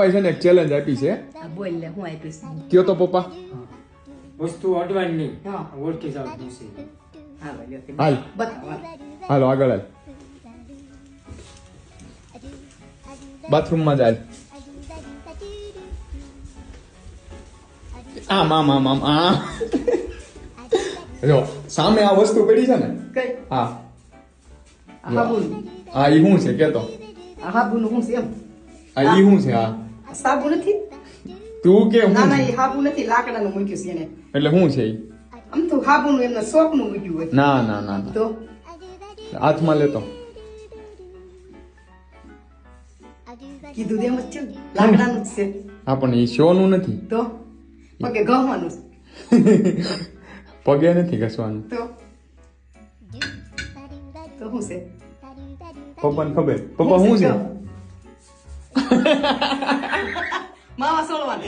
છે ને એક ચેલેન્જ આપી છે. બોલ લે હું આપીશ. કયો તો પપ્પા. વસ્તુ અડવાની નહીં. હા. ઓળખી જાવ દિવસે. હાલો લ્યો તે હાલ. બતાવો હાલો. હાલો આગળ હાલ. બાથરૂમમાં જાય. આમ આમ આમ આમ આ જો સામે આ વસ્તુ પડી છે ને કઈ હા હાબુન આ ઈ શું છે કેતો હાબુન હું છે એમ આ ઈ શું છે આ સાબુ નથી તું કે ના શું ના છે? એ હાબુ નથી લાકડાનું મૂક્યું છે એને એટલે શું છે ઈ આમ તો હાબુનું એમને શોખનું મૂક્યું હોય ના ના ના ના. તો હાથમાં લેતો કીધું તેમ જ છે ને, લાકડાનું જ છે હા પણ ઈ શો નું નથી તો પગે ગહવાનું છે. પગે નથી ઘસવાનું તો શું છે પપ્પાને ખબર પપ્પા શું છે માવા સોળવાનું